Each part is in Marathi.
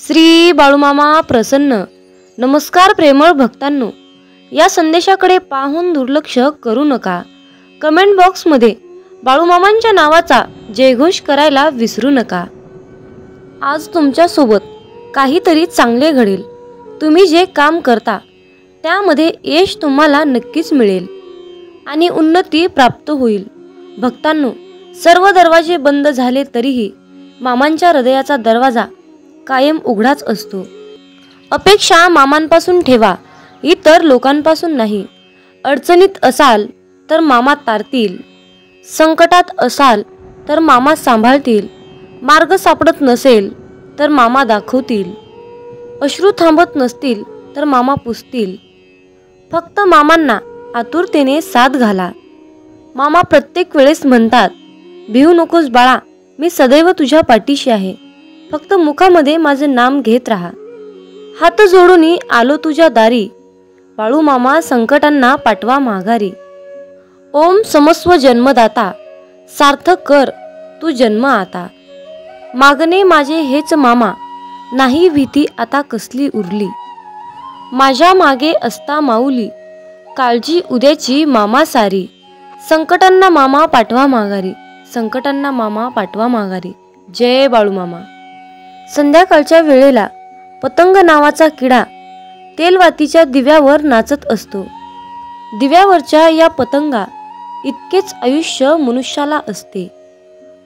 श्री बाळूमामा प्रसन्न. नमस्कार प्रेमळ भक्तांनो, या संदेशाकडे पाहून दुर्लक्ष करू नका. कमेंट बॉक्समध्ये बाळूमामांच्या नावाचा जयघोष करायला विसरू नका. आज तुमच्यासोबत काहीतरी चांगले घडेल. तुम्ही जे काम करता त्यामध्ये यश तुम्हाला नक्कीच मिळेल आणि उन्नती प्राप्त होईल. भक्तांनो, सर्व दरवाजे बंद झाले तरीही मामांच्या हृदयाचा दरवाजा कायम उघडाच असतो. अपेक्षा मामांपासून ठेवा, इतर लोकांपासून नाही. अडचणीत असाल तर मामा तारतील, संकटात असाल तर मामा सांभाळतील, मार्ग सापडत नसेल तर मामा दाखवतील, अश्रू थांबत नसतील तर मामा पुसतील. फक्त मामांना आतुरतेने साथ घाला. मामा प्रत्येक वेळेस म्हणतात, भिवू नकोस बाळा, मी सदैव तुझ्या पाठीशी आहे. फक्त मुखामध्ये माझे नाम घेत राहा. हात जोडून आलो तुझ्या दारी, बाळू मामा संकटांना पाठवा माघारी. ओम समस्व जन्मदाता, सार्थक कर तू जन्म आता. मागणे माझे हेच मामा, नाही भीती आता कसली उरली. माझ्या मागे असता माऊली, काळजी उद्याची मामा सारी. संकटांना मामा पाठवा माघारी, संकटांना मामा पाठवा माघारी. जय बाळूमामा. संध्याकाळच्या वेळेला पतंग नावाचा किडा तेलवातीच्या दिव्यावर नाचत असतो. दिव्यावरच्या या पतंगा इतकेच आयुष्य मनुष्याला असते.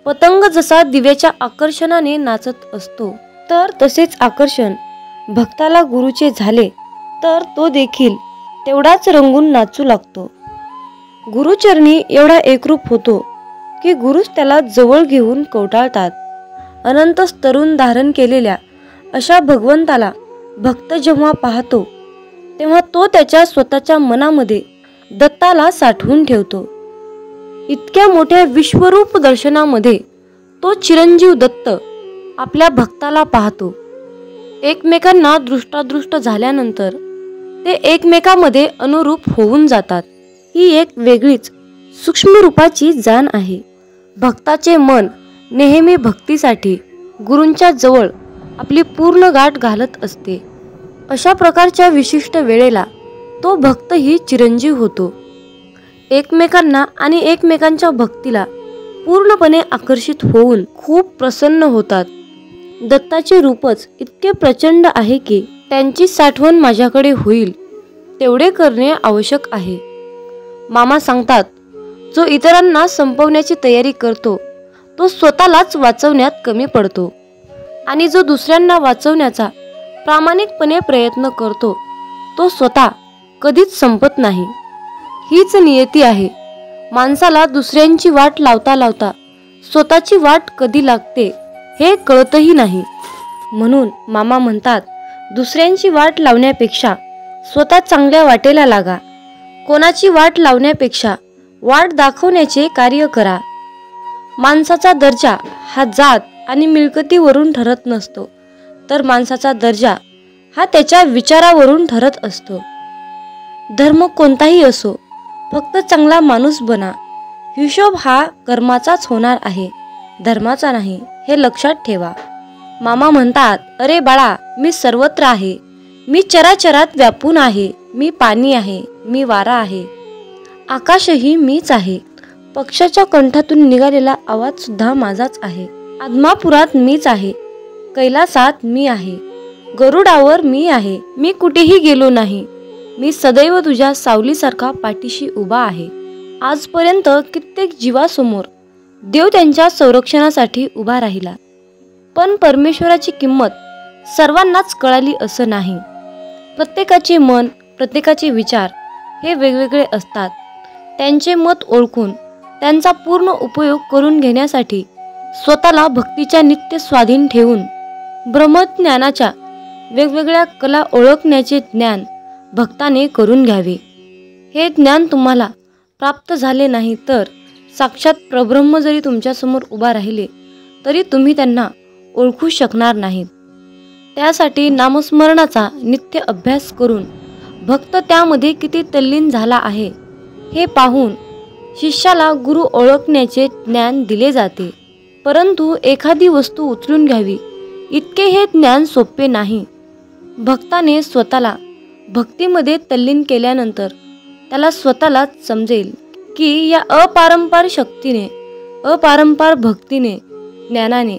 पतंग जसा दिव्याच्या आकर्षणाने नाचत असतो, तर तसेच आकर्षण भक्ताला गुरुचे झाले तर तो देखील तेवढाच रंगून नाचू लागतो. गुरुचरणी एवढा एकरूप होतो की गुरुच त्याला जवळ घेऊन कवटाळतात. अनंत तरुण धारण केलेल्या अशा भगवंताला भक्त जेव्हा पाहतो तेव्हा तो त्याच्या स्वतःच्या मनामध्ये दत्ताला साठवून ठेवतो. इतक्या मोठ्या विश्वरूप दर्शनामध्ये तो चिरंजीव दत्त आपल्या भक्ताला पाहतो. एकमेकांना दृष्टादृष्ट झाल्यानंतर ते एकमेकांमध्ये अनुरूप होऊन जातात. ही एक वेगळीच सूक्ष्म रूपाची जाण आहे. भक्ताचे मन नेहमी भक्तीसाठी गुरूंच्या जवळ आपली पूर्ण गाठ घालत असते. अशा प्रकारच्या विशिष्ट वेळेला तो भक्तही चिरंजीव होतो. एकमेकांना आणि एकमेकांच्या भक्तीला पूर्णपणे आकर्षित होऊन खूप प्रसन्न होतात. दत्ताचे रूपच इतके प्रचंड आहे की त्यांची साठवण माझ्याकडे होईल तेवढे करणे आवश्यक आहे. मामा सांगतात, जो इतरांना संपवण्याची तयारी करतो तो स्वतःलाच वाचवण्यात कमी पडतो आणि जो दुसऱ्यांना वाचवण्याचा प्रामाणिकपणे प्रयत्न करतो तो स्वतः कधीच संपत नाही. हीच नियती आहे. माणसाला दुसऱ्यांची वाट लावता लावता स्वतःची वाट कधी लागते हे कळतही नाही. म्हणून मामा म्हणतात, दुसऱ्यांची वाट लावण्यापेक्षा स्वतः चांगल्या वाटेला लागा. कोणाची वाट लावण्यापेक्षा वाट दाखवण्याचे कार्य करा. माणसाचा दर्जा हा जात आणि मिळकतीवरून ठरत नसतो, तर माणसाचा दर्जा हा त्याच्या विचारावरून ठरत असतो. धर्म कोणताही असो, फक्त चांगला माणूस बना. हिशोब हा कर्माचाच होणार आहे, धर्माचा नाही, हे लक्षात ठेवा. मामा म्हणतात, अरे बाळा, मी सर्वत्र आहे. मी चराचरात व्यापून आहे. मी पाणी आहे, मी वारा आहे, आकाशही मीच आहे. पक्षाच्या कंठातून निघालेला आवाज सुद्धा माझाच आहे. आदमापुरात मीच आहे, कैलासात मी आहे, गरुडावर मी आहे. मी कुठेही गेलो नाही. मी सदैव तुझ्या सावलीसारखा पाठीशी उभा आहे. आजपर्यंत कित्येक जीवासमोर देव त्यांच्या संरक्षणासाठी उभा राहिला, पण परमेश्वराची किंमत सर्वांनाच कळाली असं नाही. प्रत्येकाचे मन, प्रत्येकाचे विचार हे वेगवेगळे असतात. त्यांचे मत ओळखून त्यांचा पूर्ण उपयोग करून घेण्यासाठी स्वतःला भक्तीच्या नित्य स्वाधीन ठेवून ब्रह्मज्ञानाच्या वेगवेगळ्या कला ओळखण्याचे ज्ञान भक्ताने करून घ्यावे. हे ज्ञान तुम्हाला प्राप्त झाले नाही तर साक्षात परब्रह्म जरी तुमच्यासमोर उभा राहिले तरी तुम्ही त्यांना ओळखू शकणार नाहीत. त्यासाठी नामस्मरणाचा नित्य अभ्यास करून भक्त त्यामध्ये किती तल्लीन झाला आहे हे पाहून शिष्याला गुरु ओळखण्याचे ज्ञान दिले जाते. परंतु एखादी वस्तू उचलून घ्यावी इतके हे ज्ञान सोपे नाही. भक्ताने स्वतःला भक्तीमध्ये तल्लीन केल्यानंतर त्याला स्वतःलाच समजेल की या अपारंपार शक्तीने, अपारंपार भक्तीने, ज्ञानाने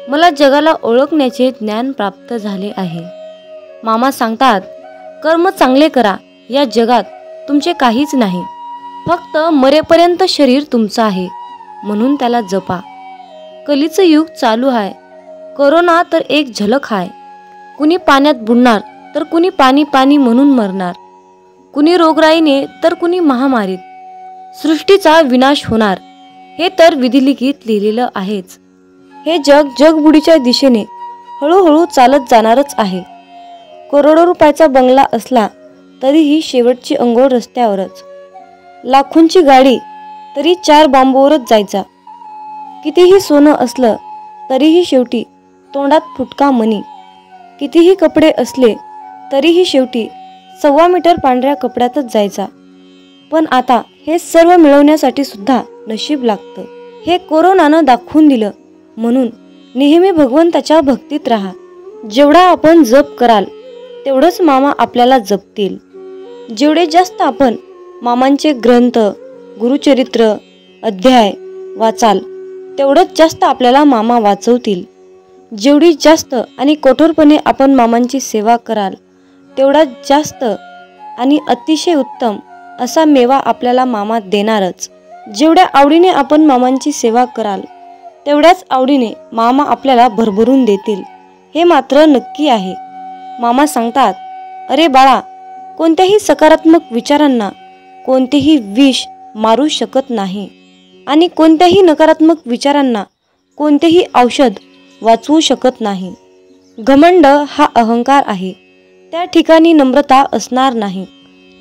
मला जगाला ओळखण्याचे ज्ञान प्राप्त झाले आहे. मामा सांगतात, कर्म चांगले करा. या जगात तुमचे काहीच नाही, फक्त मरेपर्यंत शरीर तुमचं आहे, म्हणून त्याला जपा. कलीचं युग चालू आहे. कोरोना तर एक झलक आहे. कुणी पाण्यात बुडणार तर कुणी पाणी पाणी म्हणून मरणार, कुणी रोगराईने तर कुणी महामारीत. सृष्टीचा विनाश होणार हे तर विधिलिखित लिहिलेलं आहेच. हे जग जगबुडीच्या दिशेने हळूहळू चालत जाणारच आहे. करोडो रुपयाचा बंगला असला तरीही शेवटची अंघोळ रस्त्यावरच. लाखोंची गाडी तरी 4 बांबूवरच जायचा. कितीही सोनं असलं तरीही शेवटी तोंडात फुटका मणी. कितीही कपडे असले तरीही शेवटी 1.25 मीटर पांढऱ्या कपड्यातच जायचा. पण आता हे सर्व मिळवण्यासाठी सुद्धा नशीब लागतं. हे कोरोनानं दाखवून दिलं. म्हणून नेहमी भगवंताच्या भक्तीत राहा. जेवढा आपण जप कराल तेवढंच मामा आपल्याला जपतील. जेवढे जास्त आपण मामांचे ग्रंथ, गुरुचरित्र, अध्याय वाचाल तेवढंच जास्त आपल्याला मामा वाचवतील. जेवढी जास्त आणि कठोरपणे आपण मामांची सेवा कराल तेवढा जास्त आणि अतिशय उत्तम असा मेवा आपल्याला मामा देणारच. जेवढ्या आवडीने आपण मामांची सेवा कराल तेवढ्याच आवडीने मामा आपल्याला भरभरून देतील, हे मात्र नक्की आहे. मामा सांगतात, अरे बाळा, कोणत्याही सकारात्मक विचारांना कोणतेही विष मारू शकत नाही आणि कोणत्याही नकारात्मक विचारांना कोणतेही औषध वाचवू शकत नाही. घमंड हा अहंकार आहे, त्या ठिकाणी नम्रता असणार नाही.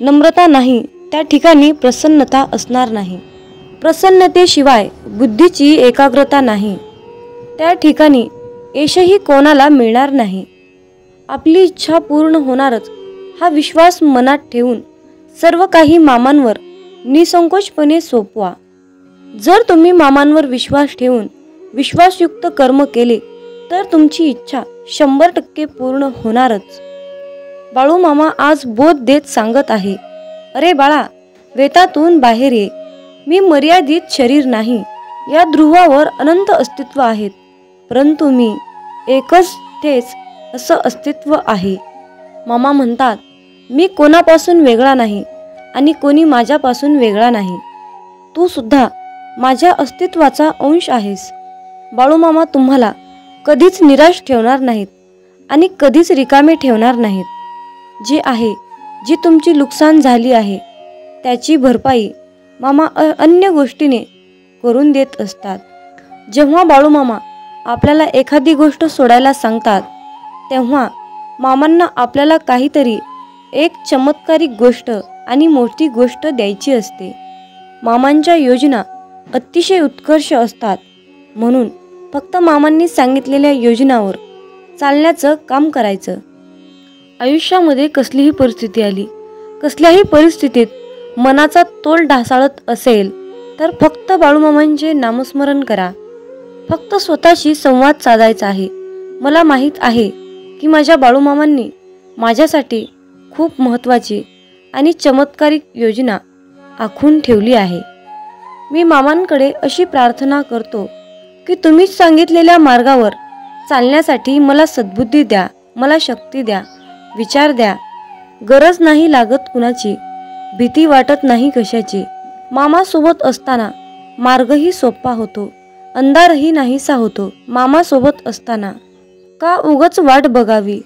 नम्रता नाही त्या ठिकाणी प्रसन्नता असणार नाही. प्रसन्नतेशिवाय बुद्धीची एकाग्रता नाही, त्या ठिकाणी यशही कोणाला मिळणार नाही. आपली इच्छा पूर्ण होणारच हा विश्वास मनात ठेवून सर्व काही मामांवर निसंकोचपणे सोपवा. जर तुम्ही मामांवर विश्वास ठेवून विश्वासयुक्त कर्म केले तर तुमची इच्छा 100% पूर्ण होणारच. बाळू मामा आज बोध देत सांगत आहे, अरे बाळा, वेतातून बाहेर ये. मी मर्यादित शरीर नाही. या ध्रुवावर अनंत अस्तित्व आहेत, परंतु मी एकच तेच असं अस्तित्व आहे. मामा म्हणतात, मी कोणापासून वेगळा नाही आणि कोणी माझ्यापासून वेगळा नाही. तू सुद्धा माझ्या अस्तित्वाचा अंश आहेस. बाळूमामा तुम्हाला कधीच निराश ठेवणार नाहीत आणि कधीच रिकामे ठेवणार नाहीत. जे आहे, जी तुमची नुकसान झाली आहे त्याची भरपाई मामा अन्य गोष्टीने करून देत असतात. जेव्हा बाळूमामा आपल्याला एखादी गोष्ट सोडायला सांगतात तेव्हा मामांना आपल्याला काहीतरी एक चमत्कारिक गोष्ट आणि मोठी गोष्ट द्यायची असते. मामांच्या योजना अतिशय उत्कर्ष असतात, म्हणून फक्त मामांनी सांगितलेल्या योजनावर चालण्याचं काम करायचं. आयुष्यामध्ये कसलीही परिस्थिती आली, कसल्याही परिस्थितीत मनाचा तोल ढासाळत असेल तर फक्त बाळूमामांचे नामस्मरण करा. फक्त स्वतःशी संवाद साधायचा आहे. मला माहीत आहे की माझ्या बाळूमामांनी माझ्यासाठी खूप महत्त्वाची आणि चमत्कारिक योजना आखून ठेवली आहे. मी मामांकडे अशी प्रार्थना करतो की तुम्ही सांगितलेल्या मार्गावर चालण्यासाठी मला सद्बुद्धी द्या, मला शक्ती द्या, विचार द्या. गरज नाही लागत कुणाची, भीती वाटत नाही कशाची. मामासोबत असताना मार्गही सोपा होतो, अंधारही नाहीसा होतो. मामासोबत असताना का उगच वाट बघावी,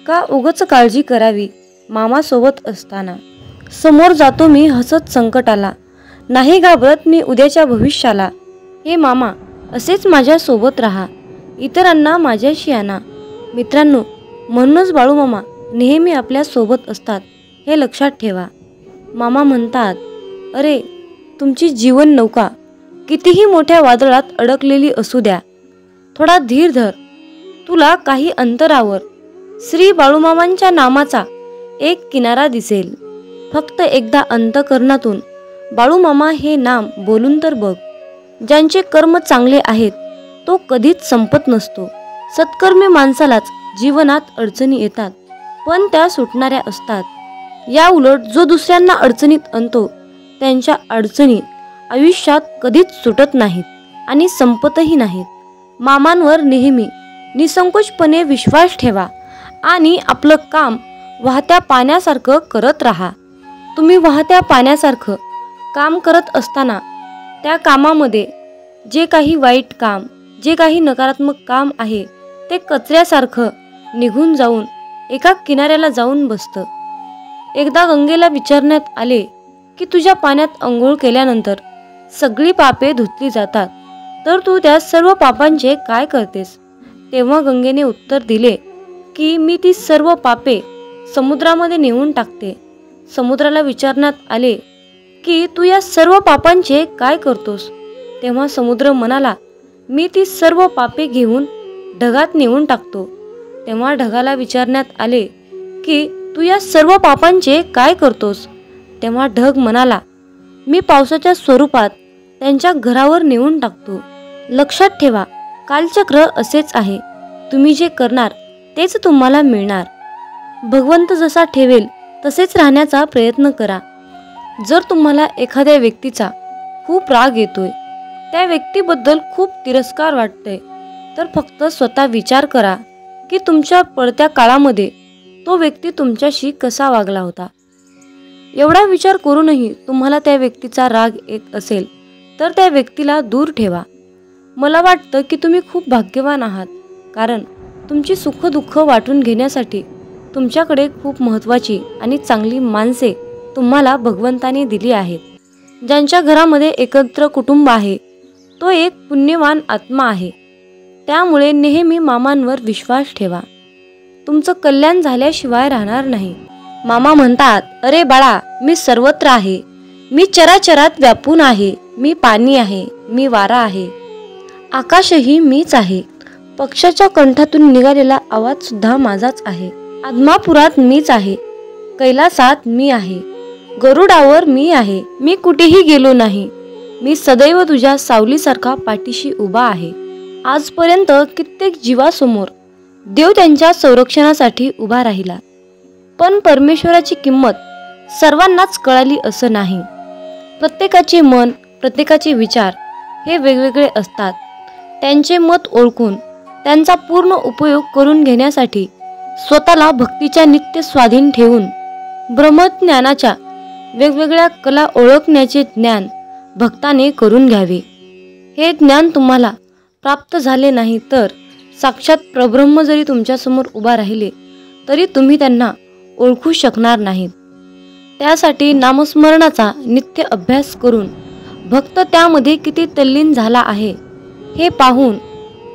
का उगच काळजी करावी. मामासोबत असताना समोर जातो मी हसत संकटाला, नाही घाबरत मी उद्याच्या भविष्याला. हे मामा, असेच माझ्या सोबत राहा, इतरांना माझ्याशी आणा. मित्रांनो, म्हणूनच बाळूमामा नेहमी आपल्या सोबत असतात, हे लक्षात ठेवा. मामा म्हणतात, अरे, तुमची जीवन नौका कितीही मोठ्या वादळात अडकलेली असू द्या, थोडा धीर धर. तुला काही अंतरावर श्री बाळूमामांच्या नामाचा एक किनारा दिसेल. फक्त एकदा अंतःकरणातून बाळूमामा हे नाम बोलून तर बघ. ज्यांचे कर्म चांगले आहेत तो कधीच संपत नसतो. सत्कर्मी माणसालाच जीवनात अडचणी येतात, पण त्या सुटणाऱ्या असतात. या उलट जो दुसऱ्यांना अडचणीत आणतो त्यांच्या अडचणी आयुष्यात कधीच सुटत नाहीत आणि संपतही नाहीत. मामांवर नेहमी निसंकोचपणे विश्वास ठेवा आणि आपलं काम वाहत्या पाण्यासारखं करत राहा. तुम्ही वाहत्या पाण्यासारखं काम करत असताना त्या कामामध्ये जे काही वाईट काम, जे काही नकारात्मक काम आहे ते कचऱ्यासारखं निघून जाऊन एका किनाऱ्याला जाऊन बसतं. एकदा गंगेला विचारण्यात आले की तुझ्या पाण्यात अंघोळ केल्यानंतर सगळी पापे धुतली जातात, तर तू त्या सर्व पापांचे काय करतेस? तेव्हा गंगेने उत्तर दिले की मी ती सर्व पापे समुद्रामध्ये नेऊन टाकते. समुद्राला विचारण्यात आले की तू या सर्व पापांचे काय करतोस? तेव्हा समुद्र म्हणाला, मी ती सर्व पापे घेऊन ढगात नेऊन टाकतो. तेव्हा ढगाला विचारण्यात आले की तू या सर्व पापांचे काय करतोस? तेव्हा ढग म्हणाला, मी पावसाच्या स्वरूपात त्यांच्या घरावर नेऊन टाकतो. लक्षात ठेवा, कालचक्र असेच आहे. तुम्ही जे करणार तेच तुम्हाला मिळणार. भगवंत जसा ठेवेल तसेच राहण्याचा प्रयत्न करा. जर तुम्हाला एखाद्या व्यक्तीचा खूप राग येतोय, त्या व्यक्तीबद्दल खूप तिरस्कार वाटतंय, तर फक्त स्वतः विचार करा की तुमच्या पडत्या काळामध्ये तो व्यक्ती तुमच्याशी कसा वागला होता. एवढा विचार करूनही तुम्हाला त्या व्यक्तीचा राग येत असेल तर त्या व्यक्तीला दूर ठेवा. मला वाटतं की तुम्ही खूप भाग्यवान आहात, कारण तुमची सुखदुःख वाटून घेण्यासाठी तुमच्याकडे खूप महत्त्वाची आणि चांगली माणसे तुम्हाला भगवंताने दिली आहेत. ज्यांच्या घरामध्ये एकत्र कुटुंब आहे तो एक पुण्यवान आत्मा आहे. त्यामुळे नेहमी मामांवर विश्वास ठेवा. तुमचं कल्याण झाल्याशिवाय राहणार नाही. मामा म्हणतात, अरे बाळा, मी सर्वत्र आहे. मी चराचरात व्यापून आहे. मी पाणी आहे, मी वारा आहे, आकाशही मीच आहे. पक्षाच्या कंठातून निघालेला आवाज सुद्धा माझाच आहे. आदमापुरात मीच आहे, कैलासात मी आहे, गरुडावर मी आहे. मी कुठेही गेलो नाही. मी सदैव तुझ्या सावलीसारखा पाठीशी उभा आहे. आजपर्यंत कित्येक जीवासमोर देव त्यांच्या संरक्षणासाठी उभा राहिला, पण परमेश्वराची किंमत सर्वांनाच कळाली असं नाही. प्रत्येकाचे मन, प्रत्येकाचे विचार हे वेगवेगळे असतात. त्यांचे मत ओळखून त्यांचा पूर्ण उपयोग करून घेण्यासाठी स्वतःला भक्तीच्या नित्य स्वाधीन ठेवून ब्रह्मज्ञानाच्या वेगवेगळ्या कला ओळखण्याचे ज्ञान भक्ताने करून घ्यावे. हे ज्ञान तुम्हाला प्राप्त झाले नाही तर साक्षात परब्रह्म जरी तुमच्यासमोर उभा राहिले तरी तुम्ही त्यांना ओळखू शकणार नाहीत. त्यासाठी नामस्मरणाचा नित्य अभ्यास करून भक्त त्यामध्ये किती तल्लीन झाला आहे हे पाहून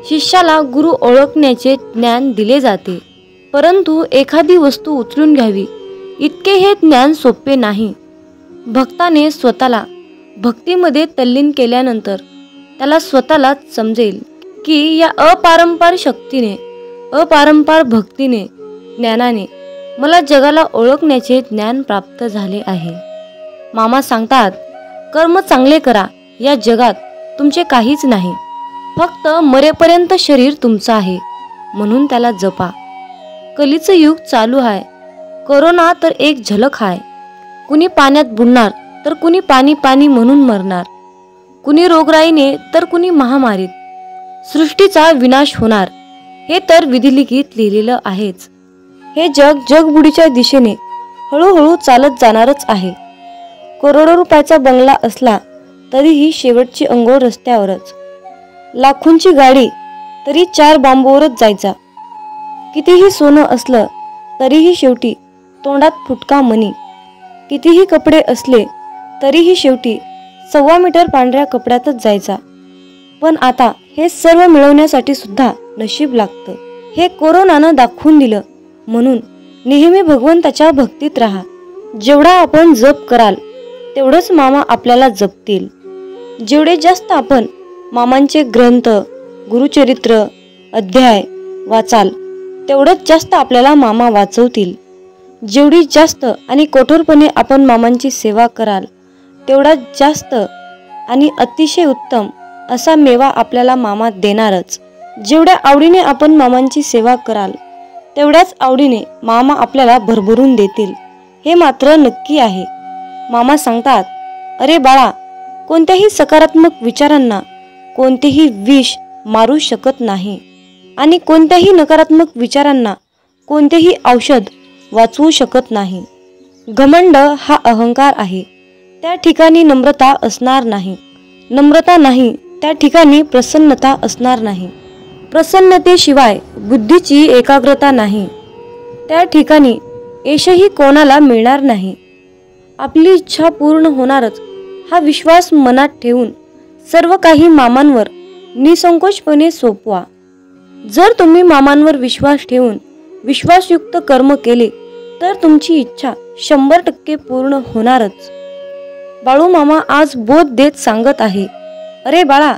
शिष्याला गुरु ओळखण्याचे ज्ञान दिले जाते. परंतु एखादी वस्तू उचलून घ्यावी इतके हे ज्ञान सोपे नाही. भक्ताने स्वतःला भक्तीमध्ये तल्लीन केल्यानंतर त्याला स्वतःलाच समजेल की या अपारंपार शक्तीने, अपारंपार भक्तीने, ज्ञानाने मला जगाला ओळखण्याचे ज्ञान प्राप्त झाले आहे. मामा सांगतात, कर्म चांगले करा. या जगात तुमचे काहीच नाही, फक्त मरेपर्यंत शरीर तुमचं आहे, म्हणून त्याला जपा. कलीचं युग चालू आहे. कोरोना तर एक झलक आहे. कुणी पाण्यात बुडणार तर कुणी पाणी पाणी म्हणून मरणार, कुणी रोगराईने तर कुणी महामारीत. सृष्टीचा विनाश होणार हे तर विधिलिखित लिहिलेलं आहेच. हे जग जगबुडीच्या दिशेने हळूहळू चालत जाणारच आहे. करोडो रुपयाचा बंगला असला तरीही शेवटची अंघोळ रस्त्यावरच. लाखोंची गाडी तरी 4 बांबूवरच जायचा. कितीही सोनं असलं तरीही शेवटी तोंडात फुटका मणी. कितीही कपडे असले तरीही शेवटी 1.25 मीटर पांढऱ्या कपड्यातच जायचा. पण आता हे सर्व मिळवण्यासाठी सुद्धा नशीब लागतं. हे कोरोनानं दाखवून दिलं. म्हणून नेहमी भगवंताच्या भक्तीत राहा. जेवढा आपण जप कराल तेवढंच मामा आपल्याला जपतील. जेवढे जास्त आपण मामांचे ग्रंथ, गुरुचरित्र, अध्याय वाचाल तेवढंच जास्त आपल्याला मामा वाचवतील. जेवढी जास्त आणि कठोरपणे आपण मामांची सेवा कराल तेवढा जास्त आणि अतिशय उत्तम असा मेवा आपल्याला मामा देणारच. जेवढ्या आवडीने आपण मामांची सेवा कराल तेवढ्याच आवडीने मामा आपल्याला भरभरून देतील, हे मात्र नक्की आहे. मामा सांगतात, अरे बाळा, कोणत्याही सकारात्मक विचारांना कोणतेही विष मारू शकत नाही आणि कोणत्याही नकारात्मक विचारांना कोणतेही औषध वाचवू शकत नाही. घमंड हा अहंकार आहे, त्या ठिकाणी नम्रता असणार नाही. नम्रता नाही त्या ठिकाणी प्रसन्नता असणार नाही. प्रसन्नतेशिवाय बुद्धीची एकाग्रता नाही, त्या ठिकाणी यशही कोणाला मिळणार नाही. आपली इच्छा पूर्ण होणारच हा विश्वास मनात ठेवून सर्व काही मामांवर निसंकोचपणे सोपवा. जर तुम्ही मामांवर विश्वास ठेवून विश्वासयुक्त कर्म केले तर तुमची इच्छा 100% पूर्ण होणारच. बाळू मामा आज बोध देत सांगत आहे, अरे बाळा,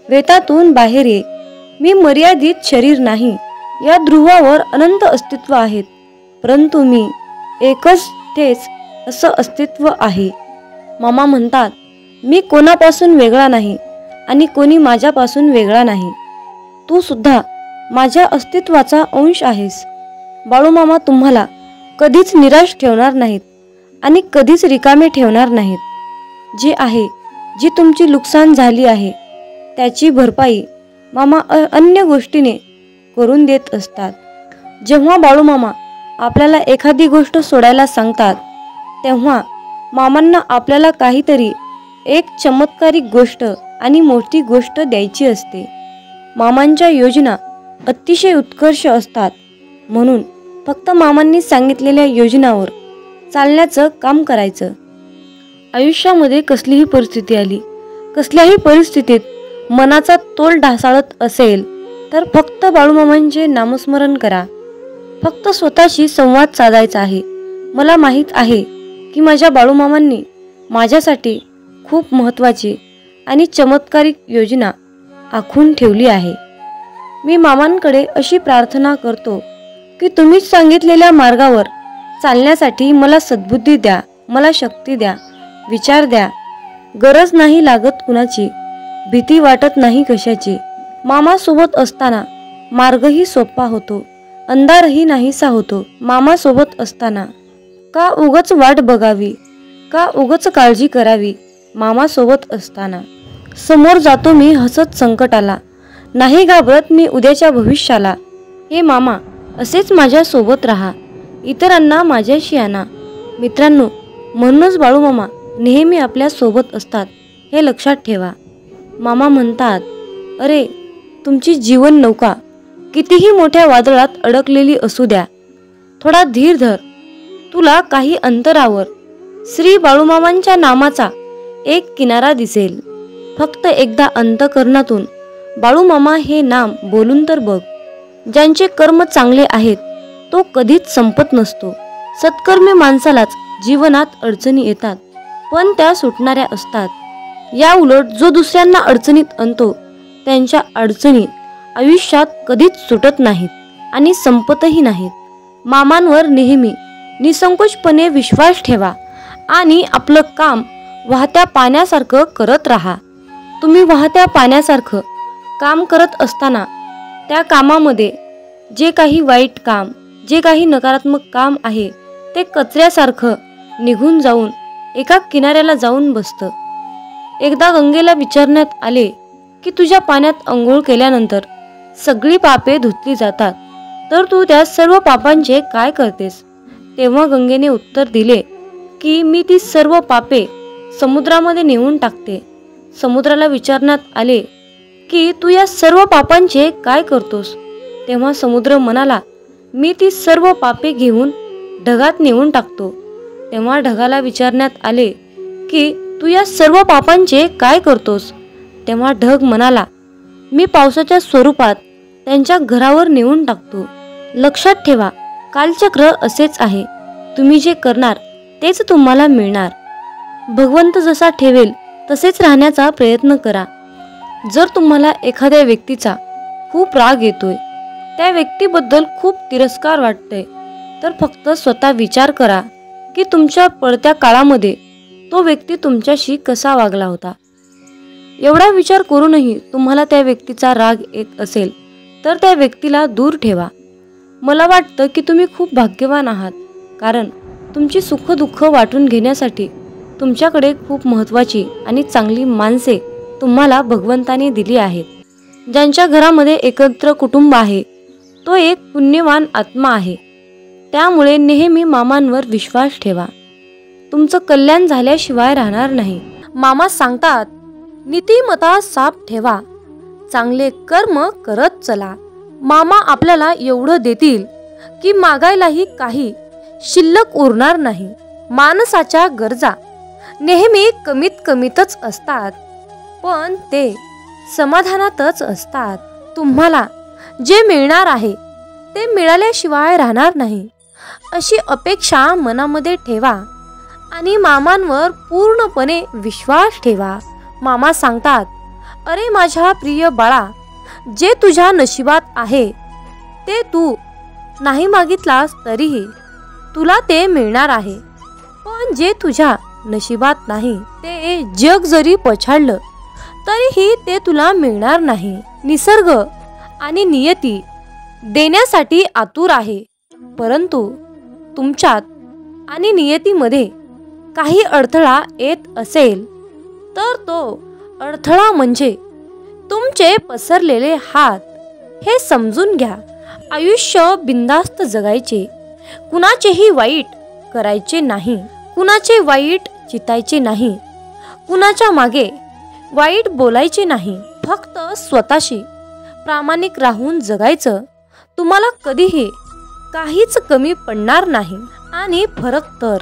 वेतातून बाहेर ये. मी मर्यादित शरीर नाही, या ध्रुवावर अनंत अस्तित्व आहेत, परंतु मी एकच तेच असं अस्तित्व आहे. मामा म्हणतात, मी कोणापासून वेगळा नाही आणि कोणी माझ्यापासून वेगळा नाही. तू सुद्धा माझ्या अस्तित्वाचा अंश आहेस. बाळूमामा तुम्हाला कधीच निराश ठेवणार नाहीत आणि कधीच रिकामे ठेवणार नाहीत. जे आहे, जी तुमची नुकसान झाली आहे त्याची भरपाई मामा अन्य गोष्टीने करून देत असतात. जेव्हा बाळूमामा आपल्याला एखादी गोष्ट सोडायला सांगतात तेव्हा मामांना आपल्याला काहीतरी एक चमत्कारिक गोष्ट आणि मोठी गोष्ट द्यायची असते. मामांच्या योजना अतिशय उत्कर्ष असतात, म्हणून फक्त मामांनी सांगितलेल्या योजनावर चालण्याचं काम करायचं. आयुष्यामध्ये कसलीही परिस्थिती आली, कसल्याही परिस्थितीत मनाचा तोल ढासाळत असेल तर फक्त बाळूमामांचे नामस्मरण करा. फक्त स्वतःशी संवाद साधायचा आहे. मला माहीत आहे की माझ्या बाळूमामांनी माझ्यासाठी खूप महत्त्वाची आणि चमत्कारिक योजना आखून ठेवली आहे. मी मामांकडे अशी प्रार्थना करतो की तुम्ही सांगितलेल्या मार्गावर चालण्यासाठी मला सद्बुद्धी द्या, मला शक्ती द्या, विचार द्या. गरज नाही लागत कुणाची, भीती वाटत नाही कशाची. मामा सोबत असताना मार्गही सोपा होतो, अंधारही नाहीसा होतो. मामा सोबत असताना का उगच वाट बघावी, का उगच काळजी करावी. मामा सोबत असताना समोर जातो मी हसत संकटाला, नाही घाबरत मी उद्याच्या भविष्याला. हे मामा, असेच माझ्या सोबत राहा, इतरांना माझ्याशी आणा. मित्रांनो, म्हणूनच बाळूमामा नेहमी आपल्या सोबत असतात, हे लक्षात ठेवा. मामा म्हणतात, अरे, तुमची जीवन नौका कितीही मोठ्या वादळात अडकलेली असू द्या, थोडा धीर धर. तुला काही अंतरावर श्री बाळूमामांच्या नामाचा एक किनारा दिसेल. फक्त एकदा अंतःकरणातून बाळूमामा हे नाम बोलून तर बघ. ज्यांचे कर्म चांगले आहेत तो कधीच संपत नसतो. सत्कर्मी माणसालाच जीवनात अडचणी येतात, पण त्या सुटणाऱ्या असतात. या उलट जो दुसऱ्यांना अडचणीत आणतो त्यांच्या अडचणी आयुष्यात कधीच सुटत नाहीत आणि संपतही नाहीत. मामांवर नेहमी निसंकोचपणे विश्वास ठेवा आणि आपलं काम वाहत्या पाण्यासारखं करत राहा. तुम्ही वाहत्या पाण्यासारखं काम करत असताना त्या कामामध्ये जे काही वाईट काम, जे काही नकारात्मक काम आहे ते कचऱ्यासारखं निघून जाऊन एका किनाऱ्याला जाऊन बसतं. एकदा गंगेला विचारण्यात आले की तुझ्या पाण्यात अंघोळ केल्यानंतर सगळी पापे धुतली जातात, तर तू त्या सर्व पापांचे काय करतेस? तेव्हा गंगेने उत्तर दिले की मी ती सर्व पापे समुद्रामध्ये नेऊन टाकते. समुद्राला विचारण्यात आले की तू या सर्व पापांचे काय करतोस? तेव्हा समुद्र म्हणाला, मी ती सर्व पापे घेऊन ढगात नेऊन टाकतो. तेव्हा ढगाला विचारण्यात आले की तू या सर्व पापांचे काय करतोस? तेव्हा ढग म्हणाला, मी पावसाच्या स्वरूपात त्यांच्या घरावर नेऊन टाकतो. लक्षात ठेवा, कालचक्र असेच आहे. तुम्ही जे करणार तेच तुम्हाला मिळणार. भगवंत जसा ठेवेल तसेच राहण्याचा प्रयत्न करा. जर तुम्हाला एखाद्या व्यक्तीचा खूप राग येतोय, त्या व्यक्तीबद्दल खूप तिरस्कार वाटतोय, तर फक्त स्वतः विचार करा की तुमच्या पडत्या काळामध्ये तो व्यक्ती तुमच्याशी कसा वागला होता. एवढा विचार करूनही तुम्हाला त्या व्यक्तीचा राग येत असेल तर त्या व्यक्तीला दूर ठेवा. मला वाटतं की तुम्ही खूप भाग्यवान आहात, कारण तुमची सुख-दुःख वाटून घेण्यासाठी तुमच्याकडे खूप महत्त्वाची आणि चांगली माणसे तुम्हाला भगवंताने दिली आहेत. ज्यांच्या घरामध्ये एकत्र कुटुंब आहे तो एक पुण्यवान आत्मा आहे. त्यामुळे नेहमी मामांवर विश्वास ठेवा. तुमचं कल्याण झाल्याशिवाय राहणार नाही. मामा सांगतात, नीतिमत्ता साफ ठेवा, चांगले कर्म करत चला. मामा आपल्याला एवढं देतील की मागायलाही काही शिल्लक उरणार नाही. माणसाच्या गरजा नेहमी कमीतच असतात, पण ते समाधानातच असतात. तुम्हाला जे मिळणार आहे ते मिळाल्याशिवाय राहणार नाही अशी अपेक्षा मनामध्ये ठेवा आणि मामांवर पूर्णपणे विश्वास ठेवा. मामा सांगतात, अरे माझ्या प्रिय बाळा, जे तुझ्या नशिबात आहे ते तू नाही मागितलास तरीही तुला ते मिळणार आहे. पण जे तुझ्या नशिबात नाही ते जग जरी पछाडलं तरीही ते तुला मिळणार नाही. निसर्ग आणि नियती देण्यासाठी आतुर आहे, परंतु तुमच्यात आणि नियतीमध्ये काही अडथळा येत असेल तर तो अडथळा म्हणजे तुमचे पसरलेले हात. हे समजून घ्या. आयुष्य बिनधास्त जगायचे, कुणाचेही वाईट करायचे नाही, कुणाचे वाईट चितायचे नाही, कुणाच्या मागे वाईट बोलायचे नाही. फक्त स्वतःशी प्रामाणिक राहून जगायचं. तुम्हाला कधीही काहीच कमी पडणार नाही आणि फरक तर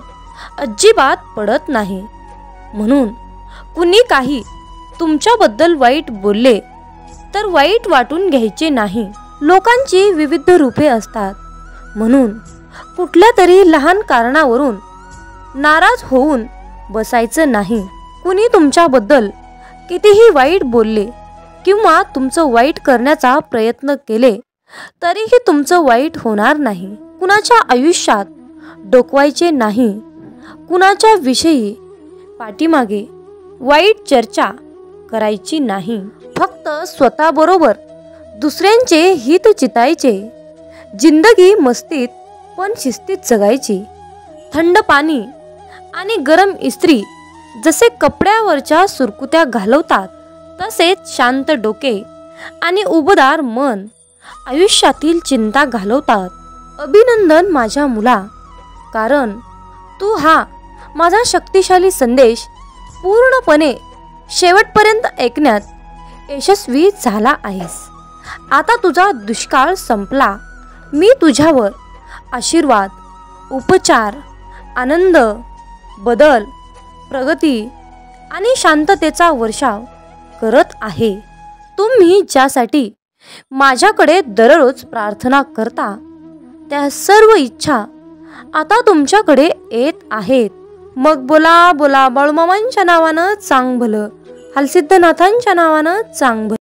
अजिबात पडत नाही. म्हणून कुणी काही तुमच्याबद्दल वाईट बोलले तर वाईट वाटून घ्यायचे नाही. लोकांची विविध रूपे असतात, म्हणून कुठल्या तरी लहान कारणावरून नाराज होऊन बसायचं नाही. कुणी तुमच्याबद्दल कितीही वाईट बोलले किंवा तुमचं वाईट करण्याचा प्रयत्न केले तरीही तुमचं वाईट होणार नाही. कुणाच्या आयुष्यात डोकवायचे नाही. कुणाच्या विषयी पाठीमागे वाईट चर्चा करायची नाही. फक्त स्वतःबरोबर दुसऱ्यांचे हित चितायचे. जिंदगी मस्तीत पण शिस्तीत जगायची. थंड पाणी आणि गरम इस्त्री जसे कपड्यावरच्या सुरकुत्या घालवतात, तसेच शांत डोके आणि उबदार मन आयुष्यातील चिंता घालवतात. अभिनंदन माझ्या मुला, कारण तू हा माझा शक्तिशाली संदेश पूर्णपणे शेवटपर्यंत ऐकण्यात यशस्वी झाला आहेस. आता तुझा दुष्काळ संपला. मी तुझ्यावर आशीर्वाद, उपचार, आनंद, बदल, प्रगती आणि शांततेचा वर्षाव करत आहे. तुम्ही ज्यासाठी माझ्याकडे दररोज प्रार्थना करता त्या सर्व इच्छा आता तुमच्याकडे येत आहेत. मग बोला बोला बाळूमामांच्या नावानं चांग भलं, हलसिद्धनाथांच्या नावानं चांग भलं.